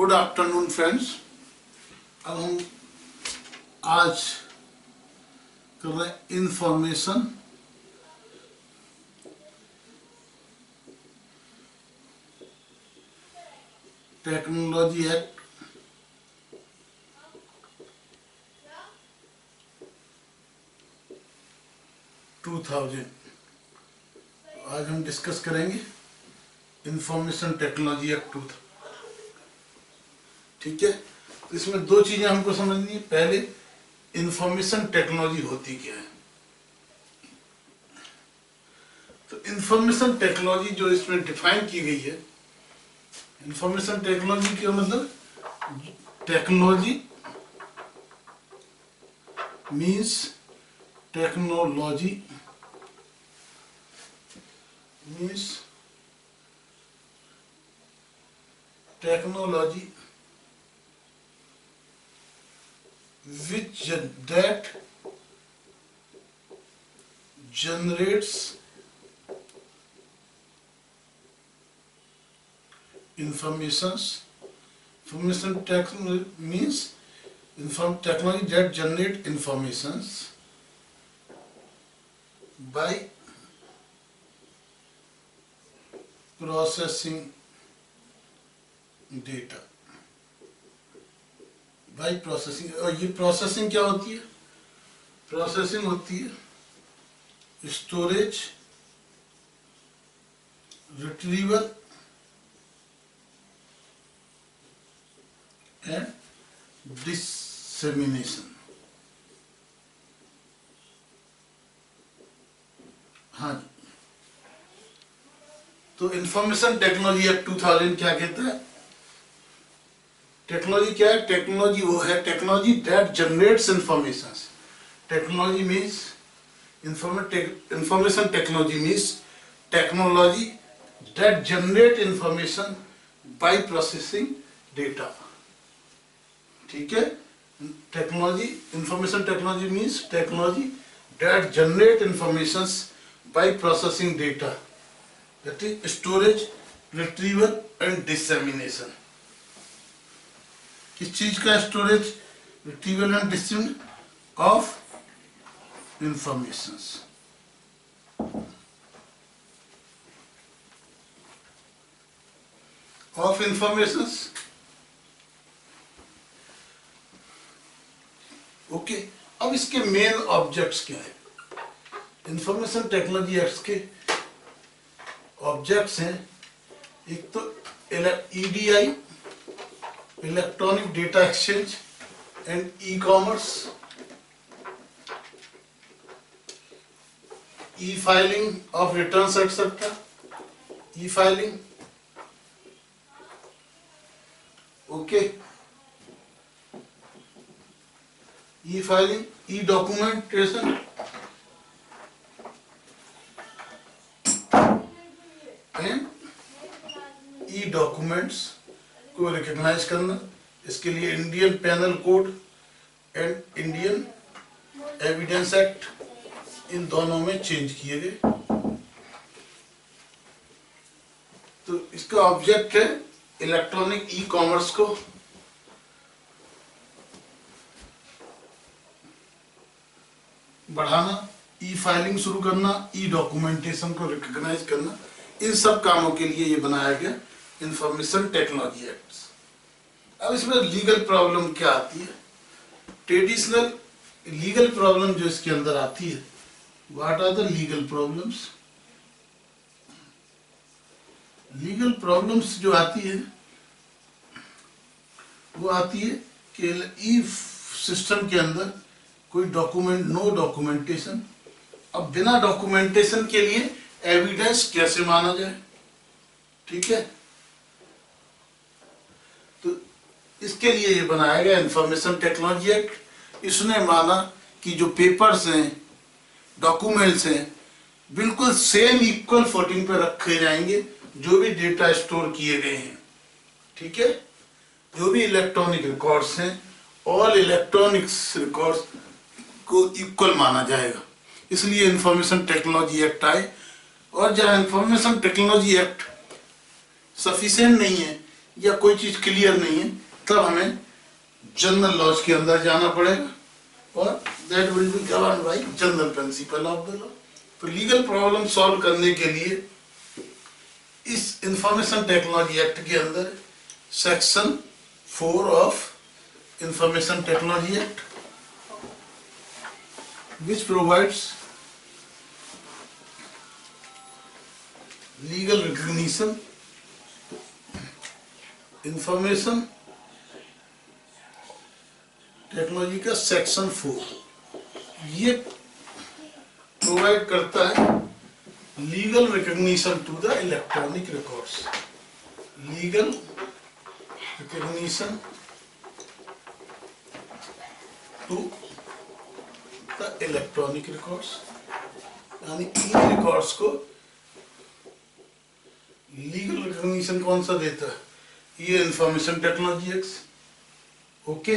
Good afternoon friends. अब हम आज कर रहे हैं इंफॉर्मेशन टेक्नोलॉजी एक्ट 2000। आज हम डिस्कस करेंगे इंफॉर्मेशन टेक्नोलॉजी एक्ट 2000। ठीक है, तो इसमें दो चीजें हमको समझनी है। पहले इंफॉर्मेशन टेक्नोलॉजी होती क्या है। तो इंफॉर्मेशन टेक्नोलॉजी जो इसमें डिफाइन की गई है, इंफॉर्मेशन टेक्नोलॉजी का मतलब technology means technology means technology which that generates informations. Information technology means technology that generate informations by processing data. By processing. और ये प्रोसेसिंग क्या होती है? प्रोसेसिंग होती है स्टोरेज, रिट्रीवल एंड डिसेमिनेशन। हाँ जी, तो इंफॉर्मेशन टेक्नोलॉजी एक्ट 2000 क्या कहता है? टेक्नोलॉजी क्या है? टेक्नोलॉजी वो है technology that generates information. Technology means information technology means technology that generate information bye processing data. ठीक है, technology information technology means technology that generate information bye processing data, that is storage, retrieval and dissemination. किस चीज का? Storage, retrieval and dissemination of informations. Of informations. Okay, अब इसके main objects क्या है? Information technology act के objects हैं, एक तो EDI, electronic data exchange and E commerce, e filing of returns etcetera, e filing. Okay, e filing, e documentation and e documents को recognise करना। इसके लिए Indian penal code and Indian evidence act, इन दोनों में चेंज किए गए। तो इसका ऑब्जेक्ट है इलेक्ट्रॉनिक ई कॉमर्स को बढ़ाना, ई फाइलिंग शुरू करना, ई डॉक्यूमेंटेशन को रिकॉग्नाइज करना। इन सब कामों के लिए ये बनाया गया इंफॉर्मेशन टेक्नोलॉजी एक्ट। अब इसमें लीगल प्रॉब्लम क्या आती है? ट्रेडिशनल लीगल प्रॉब्लम जो इसके अंदर आती है, what are the legal problems? Legal problems जो आती है वो आती है कि ई सिस्टम के अंदर कोई डॉक्यूमेंट, नो डॉक्यूमेंटेशन। अब बिना डॉक्यूमेंटेशन के लिए एविडेंस कैसे माना जाए? ठीक है, तो इसके लिए ये बनाया गया इंफॉर्मेशन टेक्नोलॉजी एक्ट। इसने माना कि जो पेपर्स हैं, डॉक्यूमेंट्स हैं, बिल्कुल सेम इक्वल फुटिंग पे रखे जाएंगे जो भी डेटा स्टोर किए गए हैं। ठीक है, जो भी इलेक्ट्रॉनिक रिकॉर्ड्स हैं, ऑल इलेक्ट्रॉनिक्स रिकॉर्ड्स को इक्वल माना जाएगा। इसलिए इंफॉर्मेशन टेक्नोलॉजी एक्ट आए। और जहां इंफॉर्मेशन टेक्नोलॉजी एक्ट सफिशिएंट नहीं है, या कोई चीज क्लियर नहीं है, तब हमें जनरल लॉज के अंदर जाना पड़ेगा और that will be governed by general principle of the law. तो लीगल प्रॉब्लम सॉल्व करने के लिए इस इंफॉर्मेशन टेक्नोलॉजी एक्ट के अंदर section 4 of information technology act which provides legal recognition information technology का सेक्शन 4 ये प्रोवाइड करता है legal recognition to the electronic records, legal recognition to the electronic records, यानी ई रिकॉर्ड्स को लीगल रिकॉग्निशन कौन सा देता है? ये इंफॉर्मेशन टेक्नोलॉजी एक्ट। ओके,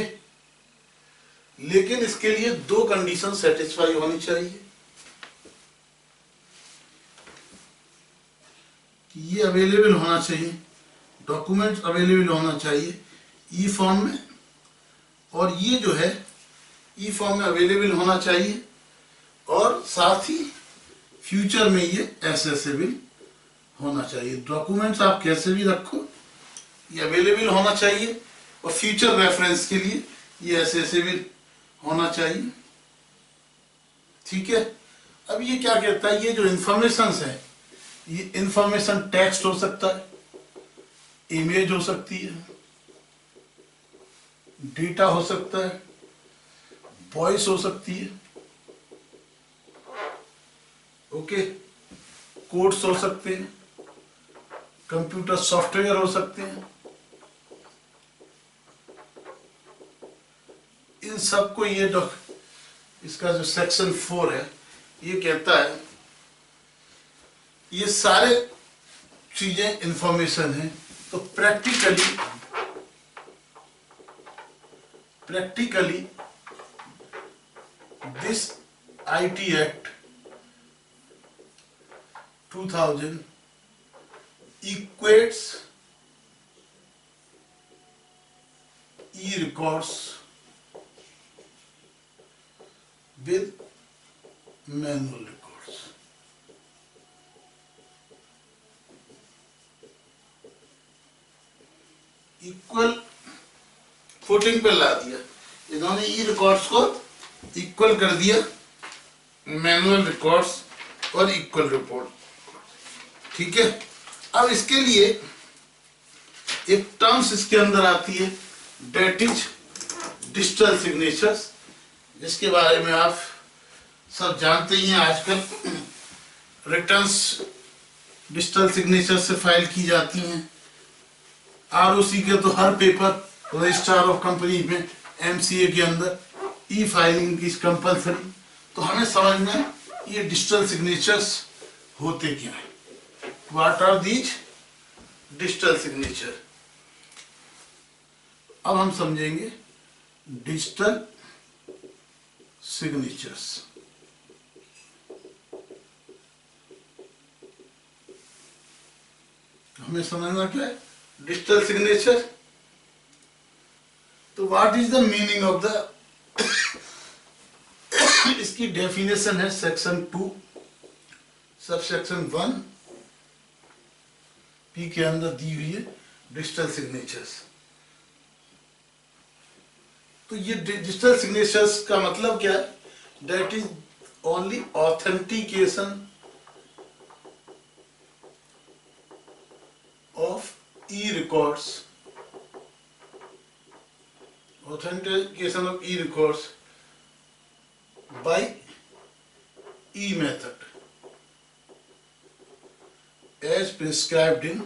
लेकिन इसके लिए 2 कंडीशन सेटिस्फाई होनी चाहिए। ये अवेलेबल होना चाहिए, डॉक्यूमेंट्स अवेलेबल होना चाहिए ई फॉर्म में, और ये जो है ई फॉर्म में अवेलेबल होना चाहिए, और साथ ही फ्यूचर में ये एसेसेबल होना चाहिए। डॉक्यूमेंट्स आप कैसे भी रखो, ये अवेलेबल होना चाहिए, और फ्यूचर रेफरेंस के लिए ये एसेसेबल होना चाहिए। ठीक है, अब ये क्या कहता है, ये जो इंफॉर्मेशन है, ये इंफॉर्मेशन टेक्स्ट हो सकता है, इमेज हो सकती है, डेटा हो सकता है, वॉइस हो सकती है, ओके, कोड्स हो सकते हैं, कंप्यूटर सॉफ्टवेयर हो सकते हैं। इन सबको ये इसका जो सेक्शन 4 है ये कहता है ये सारे चीजें इंफॉर्मेशन है। तो practically this IT act 2000 equates e-records with manual records। Equal footing पे ला दिया इन्होंने, ई रिकॉर्ड्स को इक्वल कर दिया मैनुअल रिकॉर्ड्स और इक्वल रिपोर्ट। ठीक है, अब इसके लिए एक टर्म्स इसके अंदर आती है, डेट इज डिजिटल सिग्नेचर्स, जिसके बारे में आप सब जानते ही हैं। आजकल रिटर्न्स डिजिटल सिग्नेचर से फाइल की जाती हैं। आरओसी के तो हर पेपर रजिस्ट्रार ऑफ कंपनी में एमसीए के अंदर ई फाइलिंग की कंपलसरी। तो हमें समझना है ये डिजिटल सिग्नेचर्स होते क्या है, what are these digital signature. अब हम समझेंगे डिजिटल सिग्नेचर्स। हमें समझना क्या है डिजिटल सिग्नेचर। तो what is the meaning of the इसकी डेफिनेशन है सेक्शन 2 सबसेक्शन 1 पी के अंदर दी हुई है डिजिटल सिग्नेचर्स। तो ये डिजिटल सिग्नेचर्स का मतलब क्या है, that is only authentication of e records, authentication of e records by e method as prescribed in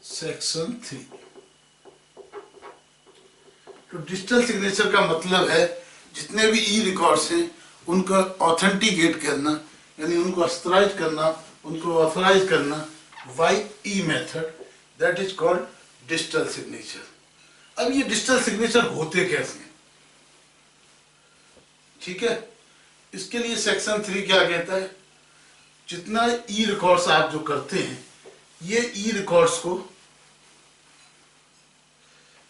section 3। तो डिजिटल सिग्नेचर का मतलब है जितने भी ई रिकॉर्ड्स हैं उनका ऑथेंटिकेट करना, यानी उनको ऑथराइज करना, उनको ऑथराइज करना by e method, that is called digital signature. अब ये डिजिटल सिग्नेचर होते कैसे हैं? ठीक है, इसके लिए सेक्शन 3 क्या कहता है, जितना ई रिकॉर्ड्स आप जो करते हैं ये ई रिकॉर्ड्स को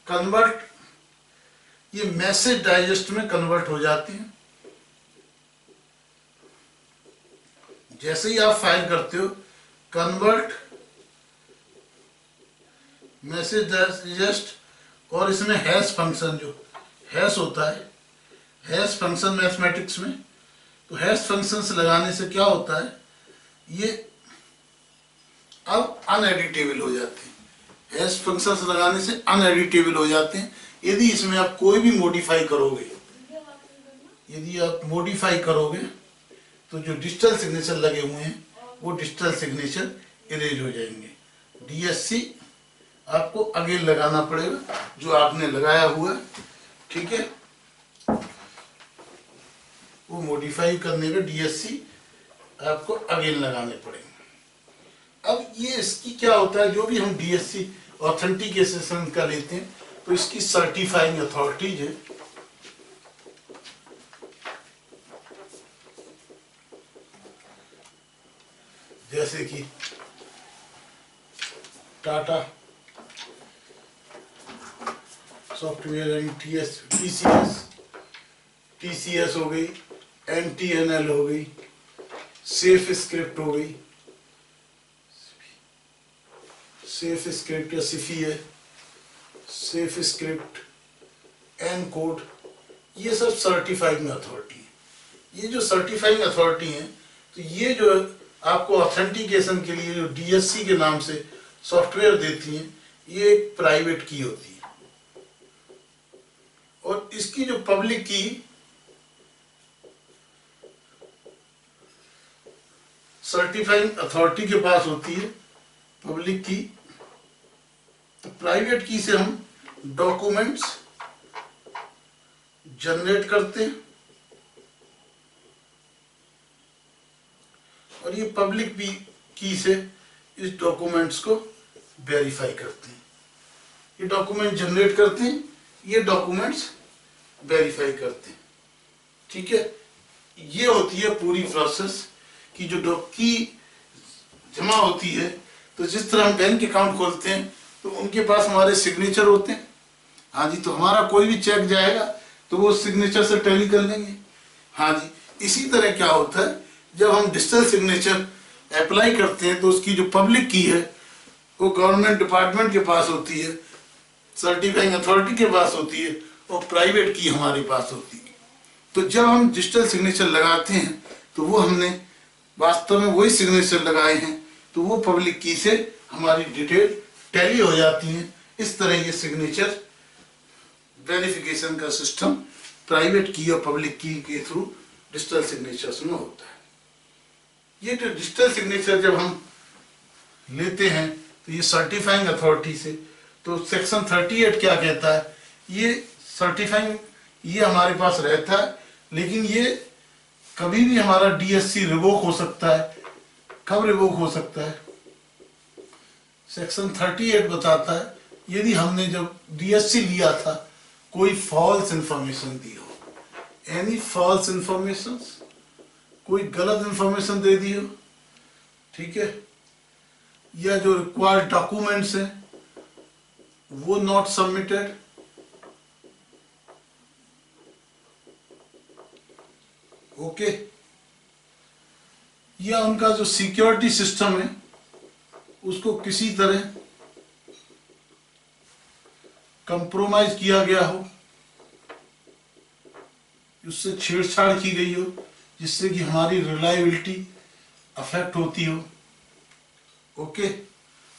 कन्वर्ट, ये मैसेज डाइजेस्ट में कन्वर्ट हो जाती हैं। जैसे ही आप फाइल करते हो कन्वर्ट मैसेज डाइजेस्ट, और इसमें हैश फंक्शन, जो हैश होता है, हैश फंक्शन मैथमेटिक्स में, तो हैश फंक्शन से लगाने से क्या होता है, ये अब अनएडिटेबल हो जाते हैं। हैश फंक्शन से लगाने से अनएडिटेबल हो जाते हैं। यदि इसमें आप कोई भी मॉडिफाई करोगे, यदि आप मॉडिफाई करोगे तो जो डिजिटल सिग्नेचर लगे हुए हैं वो डिजिटल सिग्नेचर इरेज हो जाएंगे। DSC आपको अगेन लगाना पड़ेगा जो आपने लगाया हुआ है, ठीक है, वो मॉडिफाई करने का DSC आपको अगेन लगाने पड़ेंगे। अब ये इसकी क्या होता है, जो भी हम DSC ऑथेंटिकेशन का लेते हैं तो इसकी सर्टिफाइंग अथॉरिटीज है, जैसे कि टाटा सॉफ्टवेयर एंड TCS हो गई, NTNL हो गई, सेफ स्क्रिप्ट हो गई, सेफ स्क्रिप्ट या सिफी है, सेफ स्क्रिप्ट, एनकोड, ये सब सर्टिफाइंग अथॉरिटी है। ये जो सर्टिफाइंग अथॉरिटी है, तो ये जो आपको ऑथेंटिकेशन के लिए जो DSC के नाम से सॉफ्टवेयर देती हैं, ये एक प्राइवेट की होती है, और इसकी जो पब्लिक की सर्टिफाइंग अथॉरिटी के पास होती है, पब्लिक की। तो प्राइवेट की से हम डॉक्यूमेंट्स जनरेट करते हैं, और ये पब्लिक की से इस डॉक्यूमेंट्स को वेरीफाई करते हैं। ये डॉक्यूमेंट जनरेट करते हैं, ये डॉक्यूमेंट्स वेरीफाई करते हैं, ठीक है। ये होती है पूरी प्रोसेस की जो की जमा होती है। तो जिस तरह हम बैंक अकाउंट खोलते हैं तो उनके पास हमारे सिग्नेचर होते हैं, हाँ जी, तो हमारा कोई भी चेक जाएगा तो वो सिग्नेचर से टैली कर लेंगे, हाँ जी। इसी तरह क्या होता है, जब हम डिजिटल सिग्नेचर अप्लाई करते हैं तो उसकी जो पब्लिक की है वो गवर्नमेंट डिपार्टमेंट के पास होती है, सर्टिफाइंग अथॉरिटी के पास होती है, और प्राइवेट की हमारे पास होती है। तो जब हम डिजिटल सिग्नेचर लगाते हैं तो वो हमने वास्तव में वही सिग्नेचर लगाए हैं, तो वो पब्लिक की से हमारी डिटेल टैली हो जाती है। इस तरह ये सिग्नेचर वेरिफिकेशन का सिस्टम प्राइवेट की और पब्लिक की के थ्रू डिजिटल सिग्नेचर्स में होता है। ये जो डिजिटल सिग्नेचर जब हम लेते हैं तो ये सर्टिफाइंग अथॉरिटी से, तो सेक्शन 38 क्या कहता है, ये सर्टिफाइंग ये हमारे पास रहता है, लेकिन ये कभी भी हमारा DSC रिवोक हो सकता है। कब रिवोक हो सकता है, सेक्शन 38 बताता है, यदि हमने जब DSC लिया था कोई फॉल्स इंफॉर्मेशन दी हो, एनी फॉल्स इंफॉर्मेशन, कोई गलत इंफॉर्मेशन दे दी हो, ठीक है, या जो रिक्वायर्ड डॉक्यूमेंट्स हैं वो नॉट सबमिटेड, ओके, या उनका जो सिक्योरिटी सिस्टम है उसको किसी तरह कंप्रोमाइज किया गया हो, उससे छेड़छाड़ की गई हो जिससे कि हमारी रिलायबिलिटी अफेक्ट होती हो, ओके,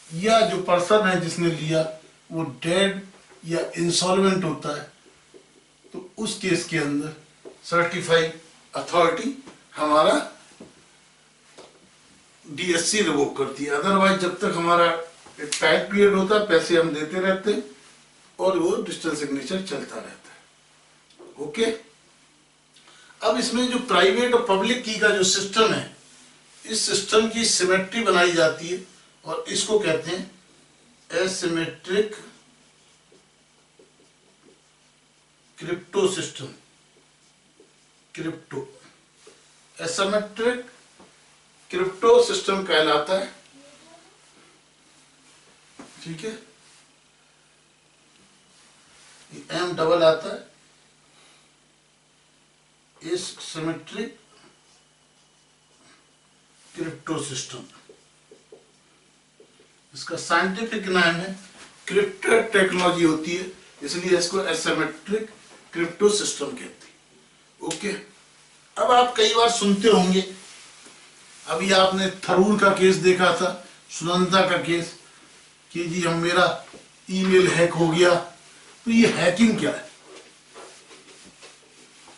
या जो पर्सन है जिसने लिया वो डेड या इंसॉल्वेंट होता है, तो उस केस के अंदर सर्टिफाइड अथॉरिटी हमारा DSC रिवोक करती है। अदरवाइज जब तक हमारा एक टाइम पीरियड होता है, पैसे हम देते रहते हैं और वो डिजिटल सिग्नेचर चलता रहता है, ओके। अब इसमें जो प्राइवेट और पब्लिक की का जो सिस्टम है, इस सिस्टम की सिमेट्री बनाई जाती है और इसको कहते हैं asymmetric crypto system, crypto asymmetric crypto system कहलाता है। ठीक है, एम डबल आता है, एसिमेट्रिक क्रिप्टो सिस्टम। इसका साइंटिफिक नाम है क्रिप्टेड टेक्नोलॉजी होती है, इसलिए इसको एसिमेट्रिक क्रिप्टो सिस्टम कहते हैं। ओके, अब आप कई बार सुनते होंगे, अभी आपने थरूर का केस देखा था, सुनंदा का केस, कि जी हम मेरा ईमेल हैक हो गया। तो ये हैकिंग क्या है?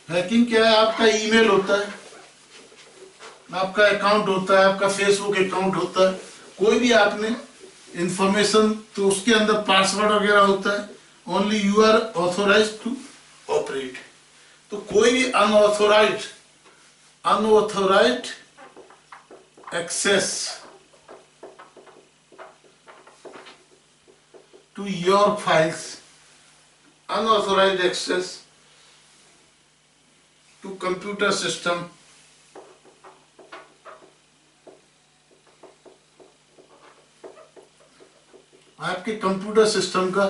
हैकिंग क्या है? आपका ईमेल होता है, आपका अकाउंट होता है, आपका फेसबुक अकाउंट होता है, कोई भी आपने इंफॉर्मेशन, तो उसके अंदर पासवर्ड वगैरह होता है, only you are authorise to operate. तो कोई भी unauthorised access to your files, unauthorized access to computer system, आपके कंप्यूटर सिस्टम का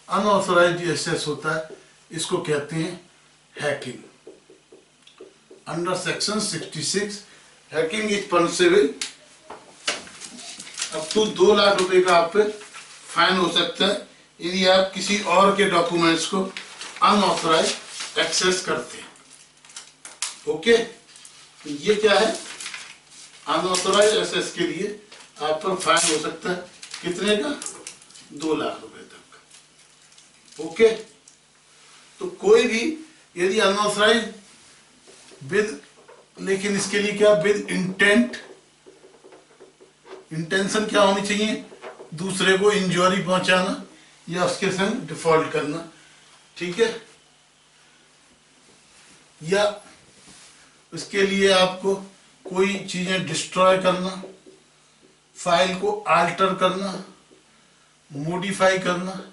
अनऑथोराइज्ड एक्सेस होता है, इसको कहते हैं hacking. Under section 66 hacking is punishable up to 2 lakh रुपए का आप पे फाइन हो सकता है यदि आप किसी और के डॉक्यूमेंट्स को अनऑथराइज एक्सेस करते हैं। ओके, तो ये क्या है? अनऑथराइज एक्सेस के लिए आप पर फाइन हो सकता है कितने का? 2 लाख रुपए तक। ओके, तो कोई भी यदि अनऑथराइज विद, लेकिन इसके लिए क्या? With intent. इंटेंशन क्या होनी चाहिए? दूसरे को इंजरी पहुंचाना या उसके संग डिफॉल्ट करना, ठीक है, या उसके लिए आपको कोई चीजें डिस्ट्रॉय करना, फाइल को आल्टर करना, मॉडिफाई करना।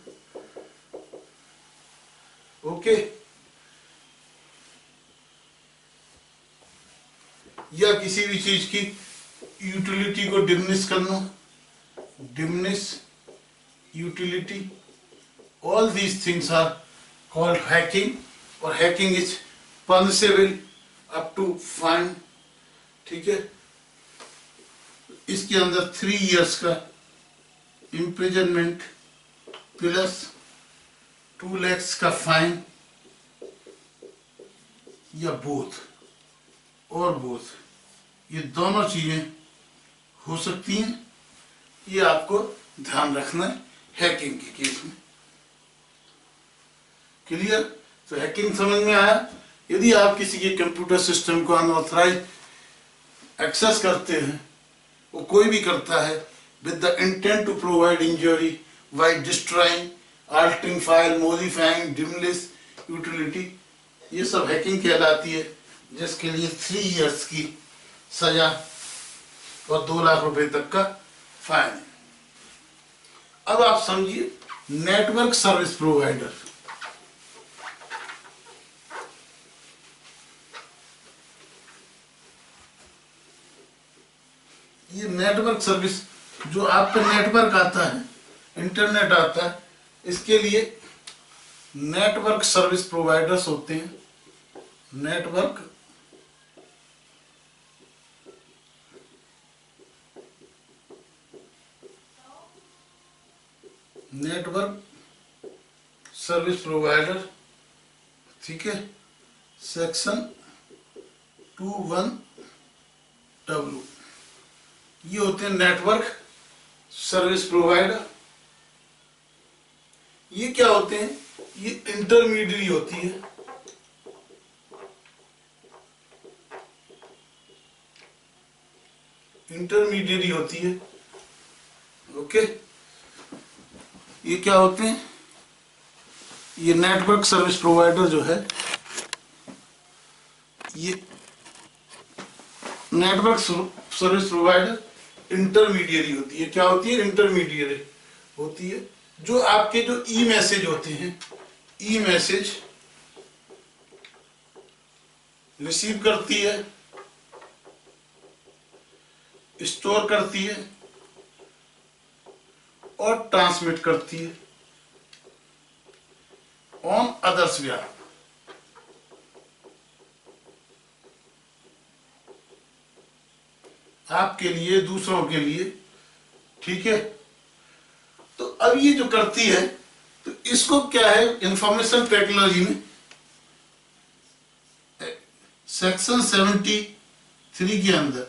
ओके, या किसी भी चीज की यूटिलिटी को डिमिनिश करना, diminish utility, all these things are called hacking, और hacking is punishable up to fine, ठीक है। इसके अंदर 3 years का imprisonment प्लस 2 lakhs का फाइन या बोथ, और बोथ, ये दोनों चीजें हो सकती हैं। ये आपको ध्यान रखना है हैकिंग के केस में। क्लियर? तो हैकिंग समझ में आया? यदि आप किसी के कंप्यूटर सिस्टम को अनऑथराइज एक्सेस करते हैं, वो कोई भी करता है with the intent to provide injury by destroying, altering file, modifying, diminish utility, ये सब हैकिंग कहलाती है, जिसके लिए 3 years की सजा और 2 लाख रुपए तक का फाइन। अब आप समझिए नेटवर्क सर्विस प्रोवाइडर। ये नेटवर्क सर्विस, जो आप पे नेटवर्क आता है, इंटरनेट आता है, इसके लिए नेटवर्क सर्विस प्रोवाइडर्स होते हैं। नेटवर्क सर्विस प्रोवाइडर, ठीक है, सेक्शन 21W, ये होते हैं नेटवर्क सर्विस प्रोवाइडर। ये क्या होते हैं? ये इंटरमीडियरी होती है, इंटरमीडियरी होती है। ओके, ये क्या होते हैं? ये नेटवर्क सर्विस प्रोवाइडर जो है, ये नेटवर्क सर्विस प्रोवाइडर इंटरमीडियरी होती है। क्या होती है? इंटरमीडियरी होती है, जो आपके जो ई मैसेज होते हैं, ई मैसेज रिसीव करती है, स्टोर करती है और ट्रांसमिट करती है ऑन अदर्स वे। आपके लिए, दूसरों के लिए, ठीक है। तो अब ये जो करती है, तो इसको क्या है इंफॉर्मेशन टेक्नोलॉजी में सेक्शन 73 के अंदर,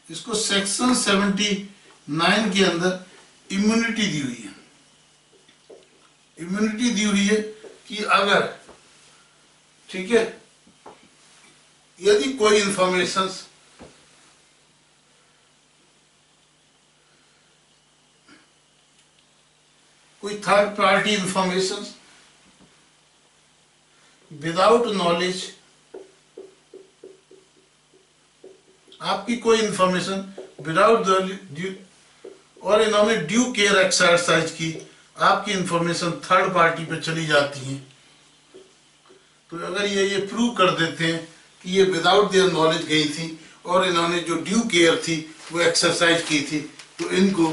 इसको सेक्शन 79 के अंदर इम्यूनिटी दी हुई है। इम्यूनिटी दी हुई है कि अगर, ठीक है, यदि कोई इंफॉर्मेशन कोई third party information without knowledge, आपकी कोई इंफॉर्मेशन विदाउट और इन्होंने ड्यू केयर एक्सरसाइज की, आपकी इंफॉर्मेशन थर्ड पार्टी पे चली जाती है, तो अगर ये प्रूव कर देते हैं कि ये विदाउट देयर नॉलेज गई थी और इन्होंने जो ड्यू केयर थी वो एक्सरसाइज की थी, तो इनको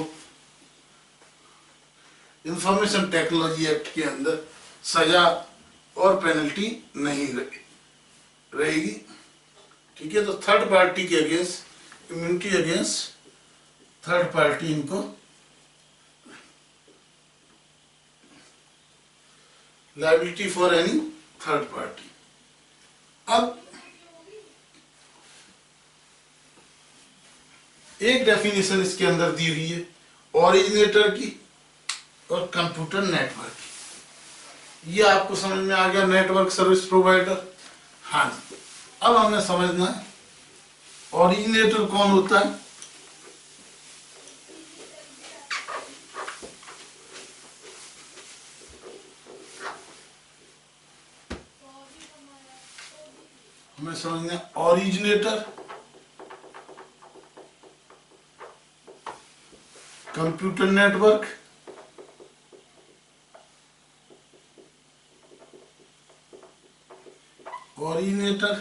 इंफॉर्मेशन टेक्नोलॉजी एक्ट के अंदर सजा और पेनल्टी नहीं रहेगी। ठीक है, तो थर्ड पार्टी के against immunity against third party, इनको liability for any third party. अब एक डेफिनेशन इसके अंदर दी हुई है ओरिजिनेटर की और कंप्यूटर नेटवर्क की। ये आपको समझ में आ गया, नेटवर्क सर्विस प्रोवाइडर। हाँ जी, अब हमें समझना है ओरिजिनेटर कौन होता है। हमें समझना है originator, computer network, originator,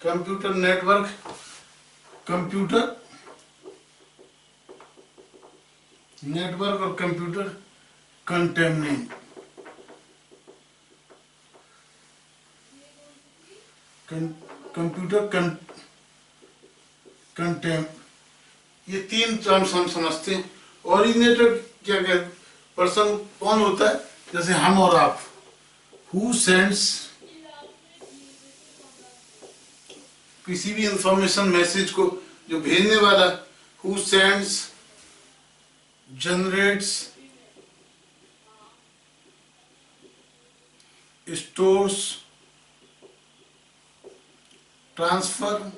computer network, computer network और कंप्यूटर कंटेमिनेंट, कंप्यूटर कंटेम, ये तीन टर्म्स हम समझते हैं। ओरिजिनेटर क्या कहते, पर्सन कौन होता है, जैसे हम और आप, हु सेंड्स, किसी भी इंफॉर्मेशन मैसेज को जो भेजने वाला, who sends, generates, stores, transfer,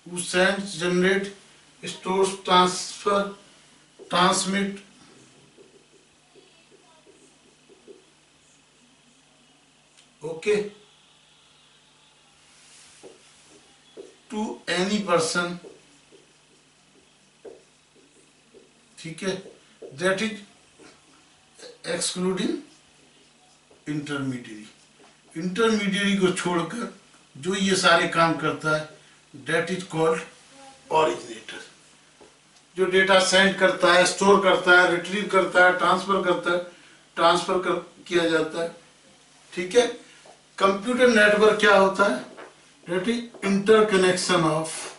who sends, generate, stores, transfer, transmit, okay, to any person, ठीक है, that is excluding intermediary, intermediary को छोड़कर जो ये सारे काम करता है, डेट इज कॉल्ड ओरिजिनेटर। जो डेटा सेंड करता है, स्टोर करता है, रिट्रीव करता है, ट्रांसफर करता है, किया जाता है। ठीक है, कंप्यूटर नेटवर्क क्या होता है, that is interconnection of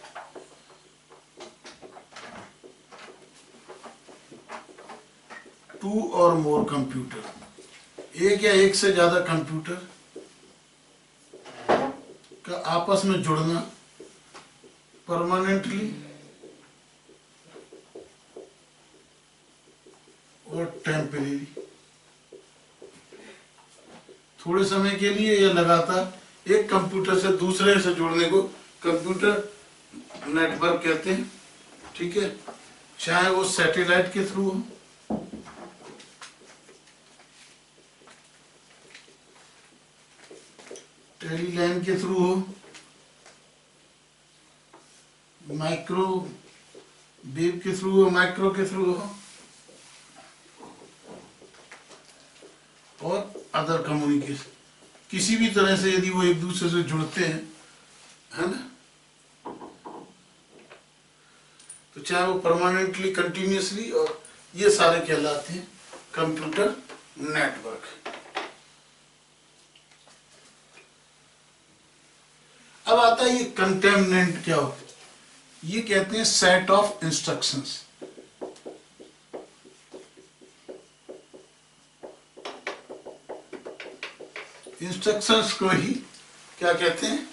two or more computer, एक या एक से ज्यादा कंप्यूटर का आपस में जुड़ना परमानेंटली और टेम्परेरी, थोड़े समय के लिए या लगातार एक कंप्यूटर से दूसरे से जोड़ने को कंप्यूटर नेटवर्क कहते हैं। ठीक है, चाहे वो सैटेलाइट के थ्रू हो, टेलीलाइन के थ्रू हो, माइक्रो वेव के थ्रू हो, माइक्रो के थ्रू हो, और अदर कम्युनिकेशन, किसी भी तरह से यदि वो एक दूसरे से जुड़ते हैं, है ना, तो चाहे वो परमानेंटली, कंटिन्यूसली, और ये सारे कहलाते हैं कंप्यूटर नेटवर्क। अब आता है ये कंटेमिनेंट क्या होता है। ये कहते हैं सेट ऑफ इंस्ट्रक्शंस। इंस्ट्रक्शंस को ही क्या कहते हैं,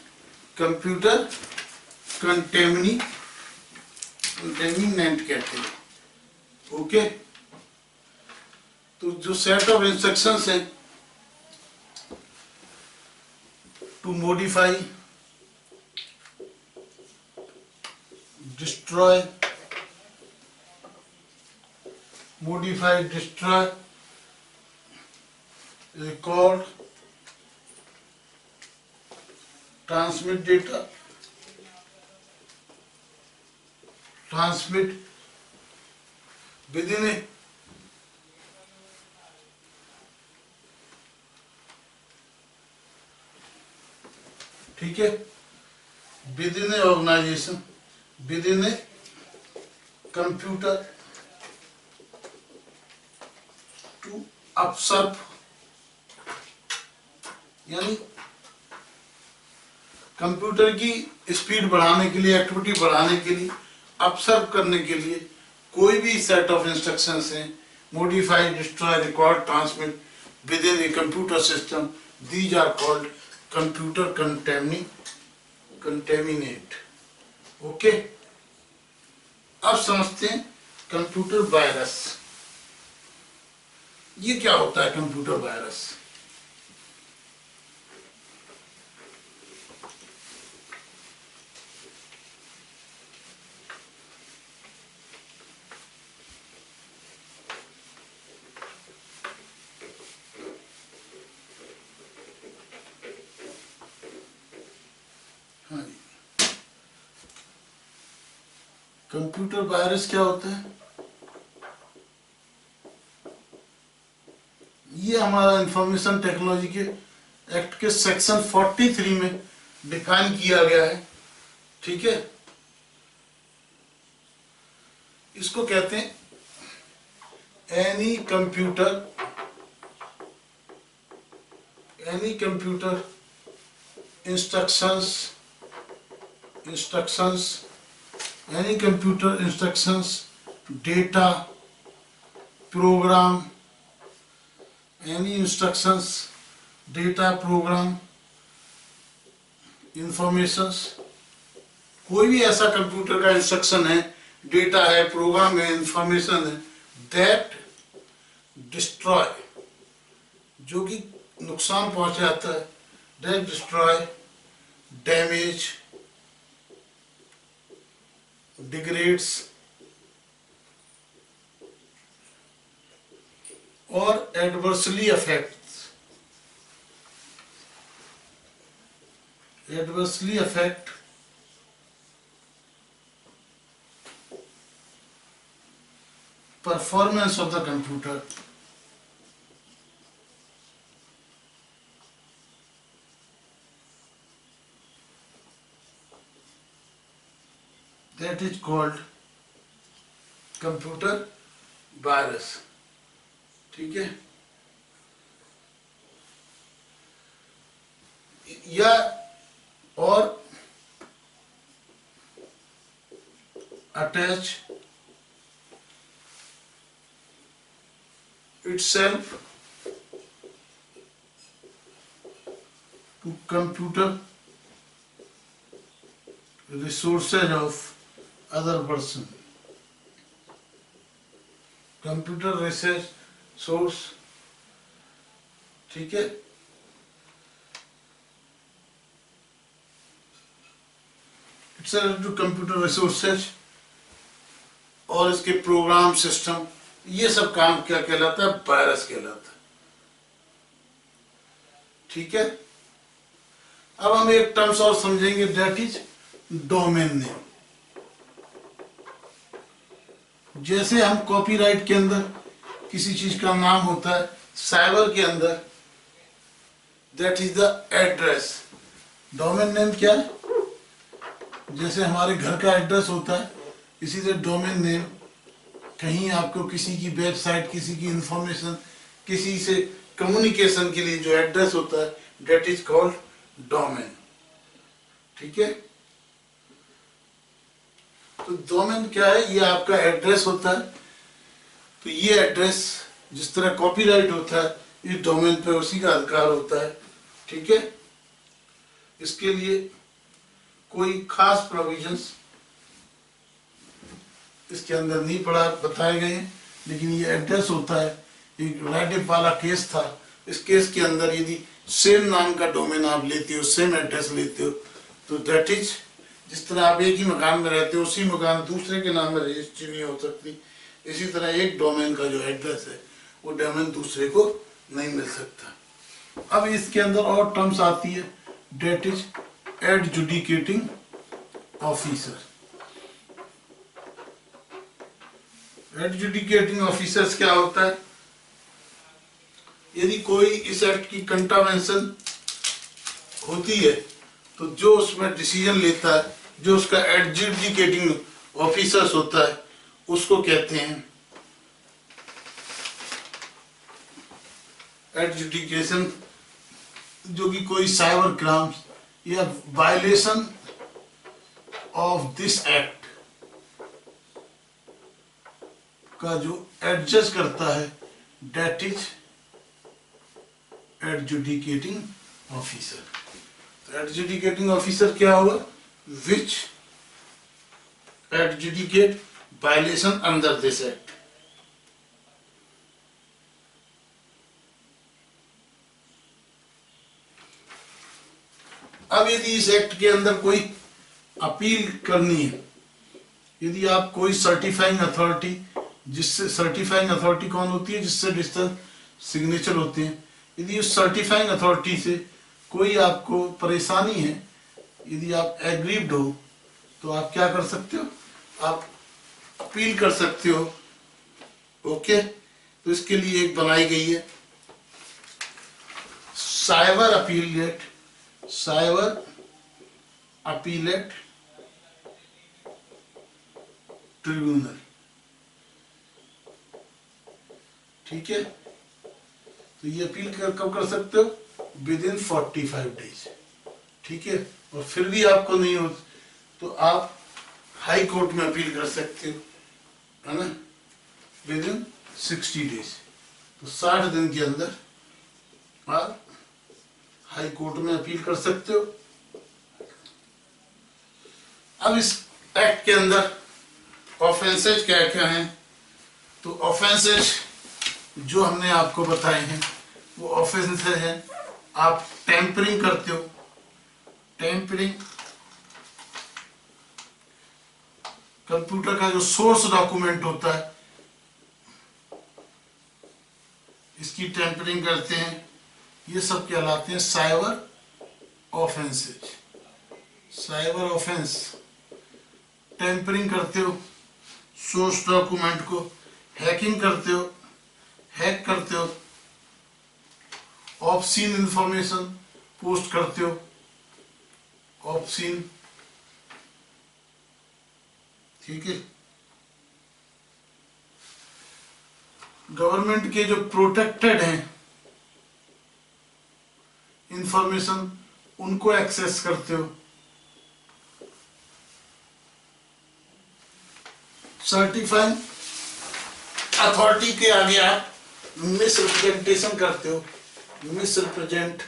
कंप्यूटर कंटेमिनेंट कहते हैं। ओके, तो जो सेट ऑफ इंस्ट्रक्शंस है to modify, destroy, modify, destroy, record, transmit data, transmit within a ठीक है, within a organization, within a computer to observe, यानी कंप्यूटर की स्पीड बढ़ाने के लिए, एक्टिविटी बढ़ाने के लिए, ऑब्जर्व करने के लिए कोई भी सेट ऑफ इंस्ट्रक्शंस हैं, modify, destroy, record, transmit within a computer system, these are called computer contaminate. Okay, अब समझते हैं कंप्यूटर वायरस। ये क्या होता है कंप्यूटर वायरस? हाँ जी, कंप्यूटर वायरस क्या होता है? ये हमारा इंफॉर्मेशन टेक्नोलॉजी के एक्ट के सेक्शन 43 में डिफाइन किया गया है। ठीक है, इसको कहते हैं any computer instructions, any computer instructions, data, program, any instructions, data, program, informations, कोई भी ऐसा कंप्यूटर का इंस्ट्रक्शन है, डेटा है, प्रोग्राम है, इंफॉर्मेशन है, दैट डिस्ट्रॉय, जो कि नुकसान पहुंचाता है, दैट डिस्ट्रॉय, डैमेज, डिग्रेड्स और adversely affect performance of the computer, that is called computer virus। ठीक है, या और attach itself to computer resources of other person, computer resource source. ठीक है, इट्स टू कंप्यूटर रिसोर्सेज और इसके प्रोग्राम, सिस्टम, ये सब काम क्या कहलाता है? वायरस कहलाता है। ठीक है, अब हम एक टर्म्स और समझेंगे, दैट इज डोमेन नेम। जैसे हम कॉपीराइट के अंदर किसी चीज का नाम होता है, साइबर के अंदर that is the address. Domain name क्या है? जैसे हमारे घर का एड्रेस होता है, इसी से डोमेन नेम, कहीं आपको किसी की वेबसाइट, किसी की इंफॉर्मेशन, किसी से कम्युनिकेशन के लिए जो एड्रेस होता है, डेट इज कॉल्ड डोमेन। ठीक है, तो डोमेन क्या है? ये आपका एड्रेस होता है। तो ये एड्रेस जिस तरह कॉपीराइट होता है, इस डोमेन पे उसी का अधिकार होता है। ठीक है, इसके लिए कोई खास प्रोविजंस इसके अंदर नहीं पड़ा बताए गए हैं, लेकिन ये एड्रेस होता है। एक रेडिफ वाला केस था, इस केस के अंदर यदि सेम नाम का डोमेन आप लेते हो, सेम एड्रेस लेते हो, तो दैट इज, जिस तरह आप एक ही मकान में रहते हो, उसी मकान दूसरे के नाम में रजिस्ट्री नहीं हो सकती, इसी तरह एक डोमेन का जो एड्रेस है वो डोमेन दूसरे को नहीं मिल सकता। अब इसके अंदर और टर्म्स आती है, that is adjudicating officer. Adjudicating officers क्या होता है? यदि कोई इस एक्ट की कंट्रावेंशन होती है तो जो उसमें डिसीजन लेता है, जो उसका एडजुडिकेटिंग ऑफिसर्स होता है, उसको कहते हैं एडजुडिकेशन। जो कि कोई साइबर क्राइम या वायलेशन ऑफ दिस एक्ट का जो एडजस्ट करता है, डेट इज एडजुडिकेटिंग ऑफिसर। तो एडजुडिकेटिंग ऑफिसर क्या होगा? Which adjudicate violation under this act. अब यदि इस एक्ट के अंदर कोई अपील करनी है, यदि आप कोई सर्टिफाइंग अथॉरिटी, जिससे सर्टिफाइंग अथॉरिटी कौन होती है? जिससे डिजिटल सिग्नेचर होते हैं। यदि उस सर्टिफाइंग अथॉरिटी से कोई आपको परेशानी है, यदि आप एग्रीव्ड हो, तो आप क्या कर सकते हो? आप अपील कर सकते हो। ओके, तो इसके लिए एक बनाई गई है cyber appellate, cyber appellate tribunal. ठीक है, तो ये अपील कब कर सकते हो? With in 45 days. ठीक है, और फिर भी आपको नहीं हो तो आप हाई कोर्ट में अपील कर सकते हो, है ना, विद इन 60 डेज। तो 60 दिन के अंदर आप हाई कोर्ट में अपील कर सकते हो। अब इस एक्ट के अंदर ऑफेंसेज क्या क्या हैं? तो ऑफेंसेज जो हमने आपको बताए हैं वो ऑफेंसेज हैं। आप टेम्परिंग करते हो, टेम्परिंग कंप्यूटर का जो सोर्स डॉक्यूमेंट होता है, इसकी टेम्परिंग करते हैं, ये सब कहलाते हैं cyber offences. Cyber offence, tampering करते हो सोर्स डॉक्यूमेंट को, हैकिंग करते हो, हैक करते हो, ऑब्सीन इंफॉर्मेशन पोस्ट करते हो, ऑब्सीन। ठीक है, गवर्नमेंट के जो प्रोटेक्टेड हैं इंफॉर्मेशन, उनको एक्सेस करते हो। सर्टिफाइंग अथॉरिटी के आगे आप मिस रिप्रेजेंटेशन करते हो, मिस रिप्रेजेंट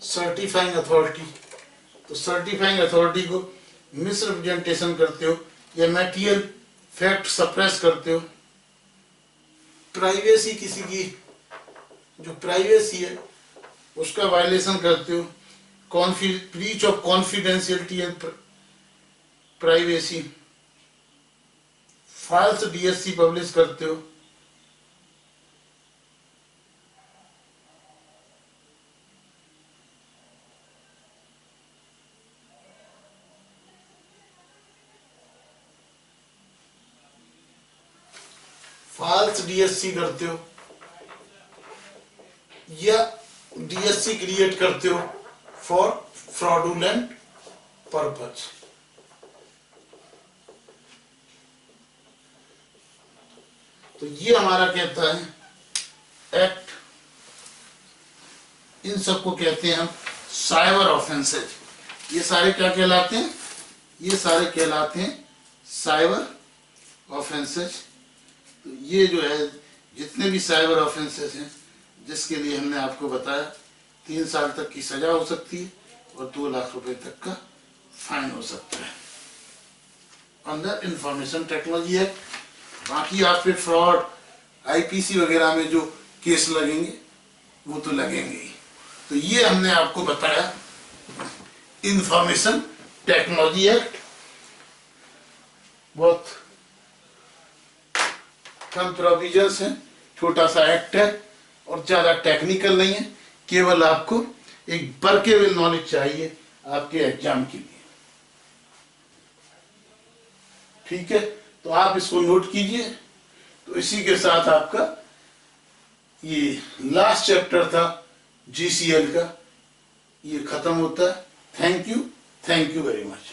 सर्टिफाइंग अथॉरिटी। तो सर्टिफाइंग अथॉरिटी को मिस रिप्रेजेंटेशन करते हो या मैटेरियल फैक्ट सप्रेस करते हो। प्राइवेसी, किसी की जो प्राइवेसी है उसका वायलेशन करते हो, breach of confidentiality and privacy, false DSC publish करते हो। फॉल्स डीएससी करते हो या डीएससी क्रिएट करते हो फॉर फ्रॉडुलेंट पर्पज। तो ये हमारा कहता है एक्ट, इन सबको कहते हैं हम साइबर ऑफेंसेज। ये सारे क्या कहलाते हैं? ये सारे कहलाते हैं साइबर ऑफेंसेज। तो ये जो है जितने भी साइबर ऑफेंसेज हैं जिसके लिए हमने आपको बताया 3 साल तक की सजा हो सकती है और 2 लाख रुपए तक का फाइन हो सकता है अंडर इंफॉर्मेशन टेक्नोलॉजी एक्ट। बाकी आप पे फ्रॉड, आईपीसी वगैरह में जो केस लगेंगे वो तो लगेंगे ही। तो ये हमने आपको बताया इंफॉर्मेशन टेक्नोलॉजी एक्ट। बहुत कम प्रोविजंस हैं, छोटा सा एक्ट है और ज्यादा टेक्निकल नहीं है, केवल आपको एक वर्केबल नॉलेज चाहिए आपके एग्जाम के लिए। ठीक है, तो आप इसको नोट कीजिए। तो इसी के साथ आपका ये लास्ट चैप्टर था जीसीएल का, ये खत्म होता है। Thank you very much.